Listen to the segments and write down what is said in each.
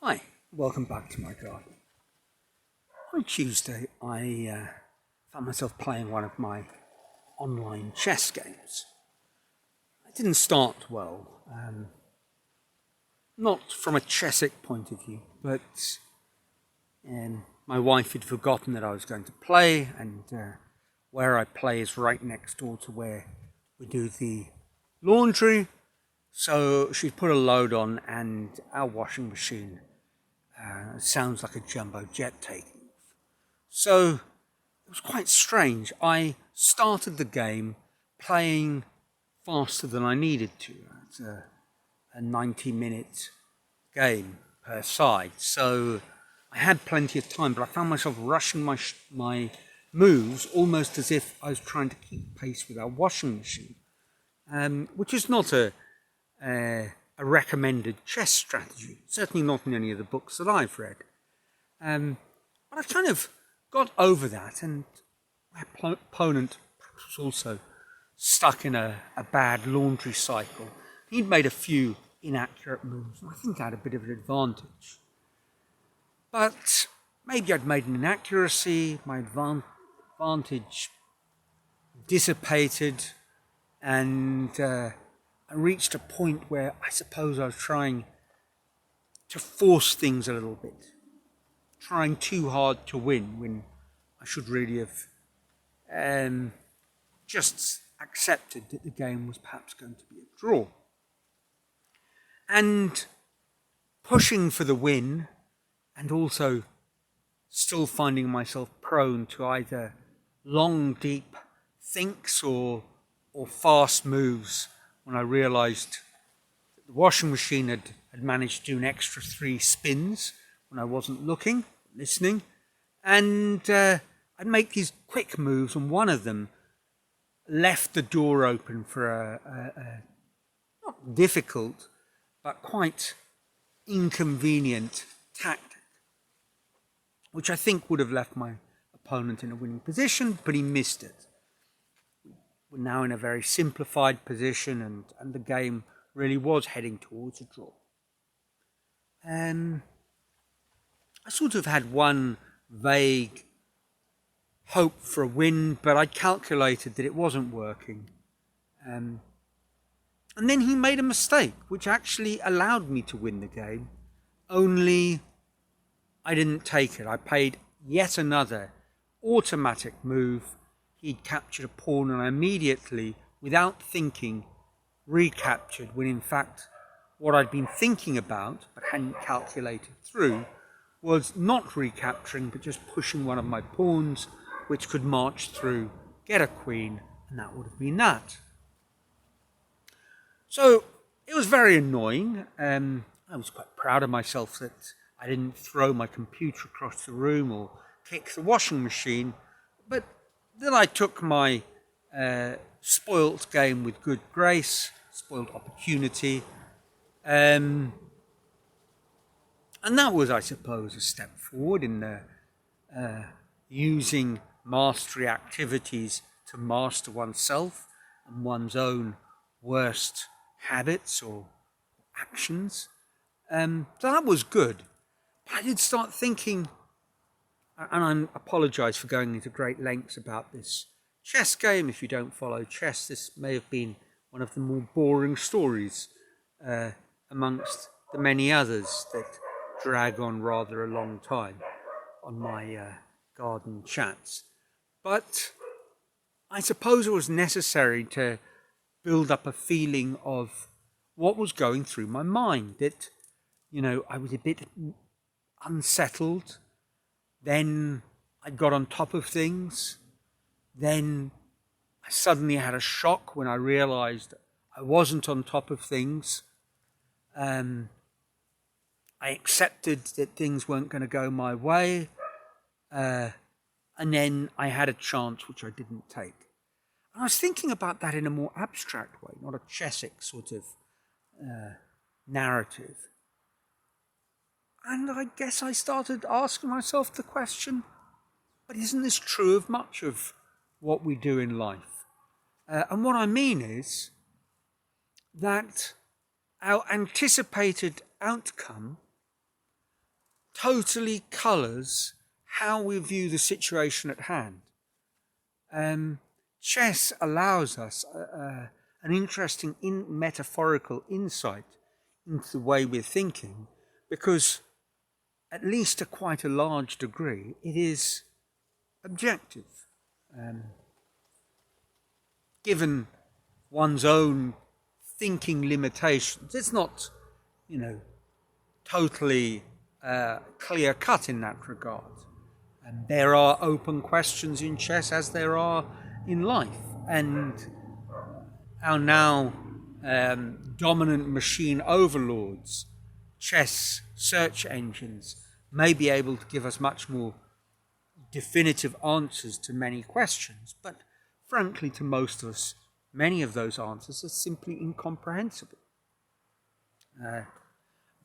Hi, welcome back to my garden. On Tuesday, I found myself playing one of my online chess games. It didn't start well, not from a chessic point of view, but my wife had forgotten that I was going to play, and where I play is right next door to where we do the laundry. So she put a load on, and our washing machine sounds like a jumbo jet taking off. So it was quite strange. I started the game playing faster than I needed to. It's a 90-minute game per side. So I had plenty of time, but I found myself rushing my moves almost as if I was trying to keep pace with our washing machine, which is not a recommended chess strategy, certainly not in any of the books that I've read. But I've kind of got over that, and my opponent was also stuck in a bad laundry cycle. He'd made a few inaccurate moves, and I think I had a bit of an advantage. But maybe I'd made an inaccuracy, my advantage dissipated, and I reached a point where I suppose I was trying to force things a little bit, trying too hard to win when I should really have just accepted that the game was perhaps going to be a draw. And pushing for the win, and also still finding myself prone to either long, deep thinks or fast moves, when I realised that the washing machine had managed to do an extra 3 spins when I wasn't looking, listening, and I'd make these quick moves, and one of them left the door open for a not difficult, but quite inconvenient tactic, which I think would have left my opponent in a winning position, but he missed it. We're now in a very simplified position, and the game really was heading towards a draw. I sort of had one vague hope for a win, but I calculated that it wasn't working. And then he made a mistake, which actually allowed me to win the game, only I didn't take it. I played yet another automatic move. He'd captured a pawn, and I immediately, without thinking, recaptured, when in fact what I'd been thinking about but hadn't calculated through was not recapturing, but just pushing one of my pawns, which could march through, get a queen, and that would have been that. So it was very annoying. I was quite proud of myself that I didn't throw my computer across the room or kick the washing machine, but then I took my spoilt game with good grace, spoilt opportunity, and that was, I suppose, a step forward in using mastery activities to master oneself and one's own worst habits or actions. So that was good. But I did start thinking, and I apologise for going into great lengths about this chess game. If you don't follow chess, this may have been one of the more boring stories amongst the many others that drag on rather a long time on my garden chats. But I suppose it was necessary to build up a feeling of what was going through my mind, that, I was a bit unsettled. Then I got on top of things. Then I suddenly had a shock when I realised I wasn't on top of things. I accepted that things weren't going to go my way. And then I had a chance which I didn't take. And I was thinking about that in a more abstract way, not a chessic sort of narrative. And I guess I started asking myself the question, but isn't this true of much of what we do in life? And what I mean is that our anticipated outcome totally colours how we view the situation at hand. Chess allows us an interesting metaphorical insight into the way we're thinking, because at least to quite a large degree it is objective. Given one's own thinking limitations, it's not, totally clear cut in that regard. And there are open questions in chess as there are in life. And our now dominant machine overlords, chess search engines, may be able to give us much more definitive answers to many questions. But frankly, to most of us, many of those answers are simply incomprehensible.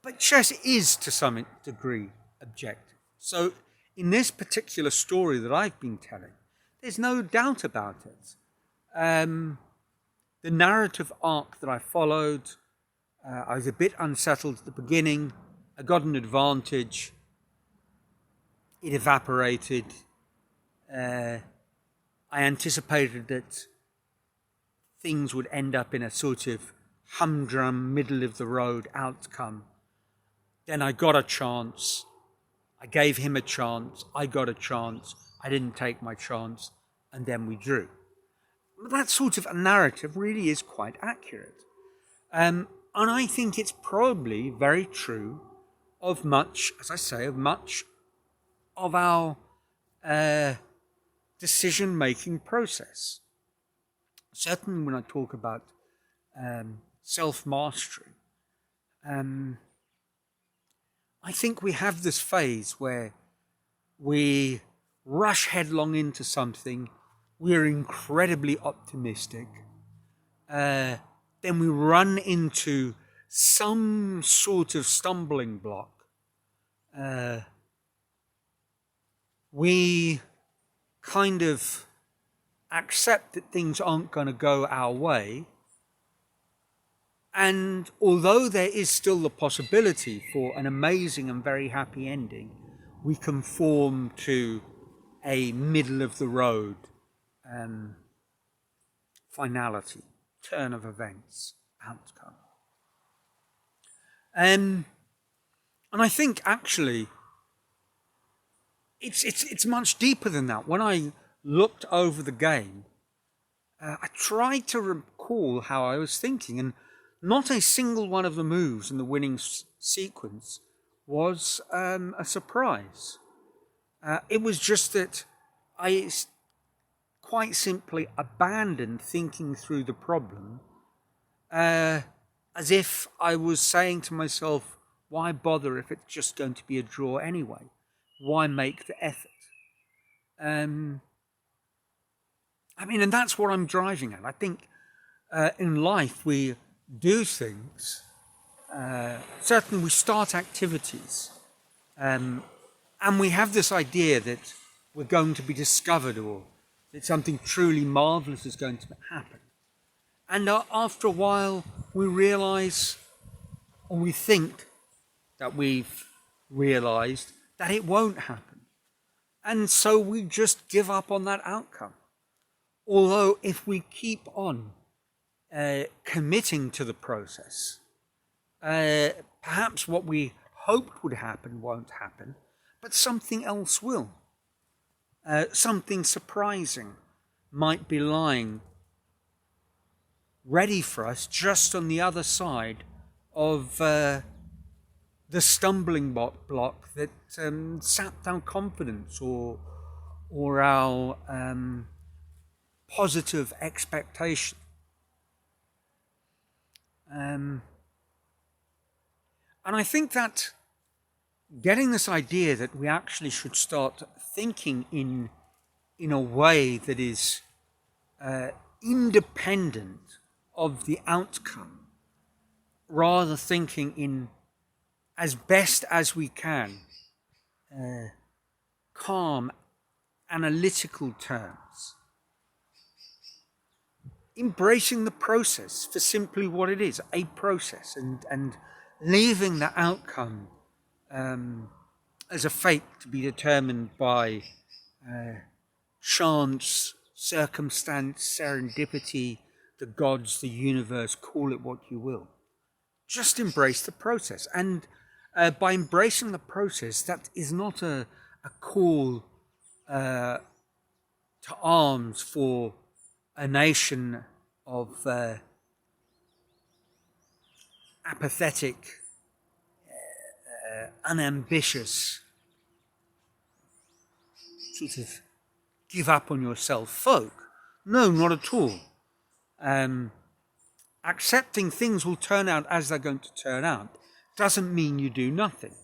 But chess is, to some degree, objective. So in this particular story that I've been telling, there's no doubt about it. The narrative arc that I followed, I was a bit unsettled at the beginning. I got an advantage. It evaporated. I anticipated that things would end up in a sort of humdrum, middle-of-the-road outcome. Then I got a chance. I gave him a chance. I got a chance. I didn't take my chance. And then we drew. That sort of a narrative really is quite accurate. And I think it's probably very true of much, as I say, of much of our decision-making process. Certainly when I talk about self-mastery, I think we have this phase where we rush headlong into something, we're incredibly optimistic, then we run into some sort of stumbling block. We kind of accept that things aren't going to go our way. And although there is still the possibility for an amazing and very happy ending, we conform to a middle-of-the-road finality, turn of events, outcome. And I think actually it's much deeper than that. When I looked over the game, I tried to recall how I was thinking, and not a single one of the moves in the winning sequence was a surprise. It was just that I quite simply abandoned thinking through the problem, as if I was saying to myself, why bother if it's just going to be a draw anyway? Why make the effort? And that's what I'm driving at. I think in life we do things, certainly we start activities, and we have this idea that we're going to be discovered or that something truly marvellous is going to happen. And after a while we realise, or we think that we've realised, that it won't happen. And so we just give up on that outcome. Although if we keep on committing to the process, perhaps what we hoped would happen won't happen, but something else will. Something surprising might be lying ready for us just on the other side of the stumbling block that sapped our confidence or our positive expectation. And I think that getting this idea that we actually should start thinking in a way that is independent of the outcome, rather thinking in as best as we can calm, analytical terms, embracing the process for simply what it is, a process, and leaving the outcome as a fate to be determined by chance, circumstance, serendipity, the gods, the universe, call it what you will. Just embrace the process. And by embracing the process, that is not a call to arms for a nation of apathetic, unambitious, sort of give up on yourself folk. No, not at all. Accepting things will turn out as they're going to turn out doesn't mean you do nothing.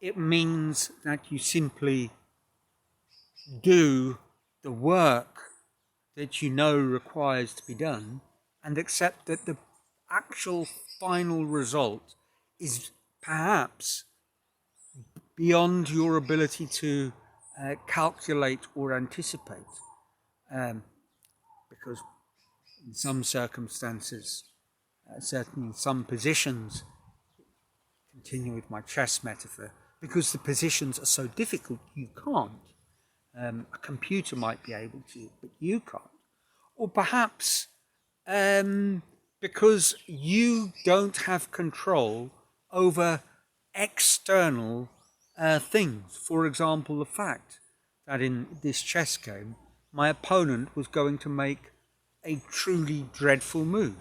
It means that you simply do the work that you know requires to be done and accept that the actual final result is perhaps beyond your ability to calculate or anticipate. Because in some circumstances, certainly in some positions, continue with my chess metaphor, because the positions are so difficult, you can't. A computer might be able to, but you can't. Or perhaps because you don't have control over external things. For example, the fact that in this chess game, my opponent was going to make a truly dreadful move.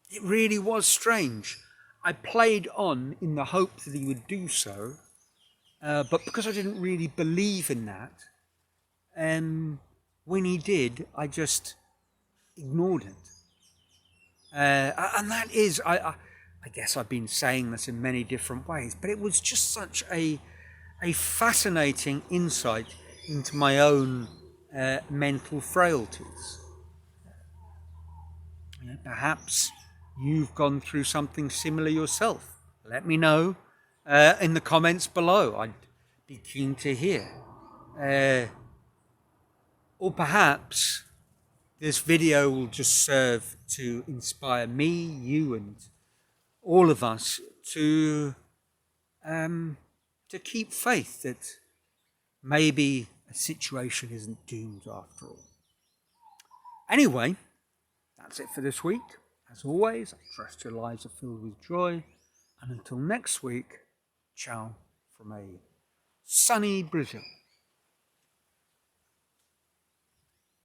It really was strange. I played on in the hope that he would do so, but because I didn't really believe in that, when he did, I just ignored it. And that is, I guess I've been saying this in many different ways, but it was just such a fascinating insight into my own mental frailties. Perhaps you've gone through something similar yourself. Let me know in the comments below. I'd be keen to hear. Or perhaps this video will just serve to inspire me, you, and all of us to keep faith that maybe a situation isn't doomed after all. Anyway, that's it for this week. As always, I trust your lives are filled with joy. And until next week, ciao from a sunny Brazil.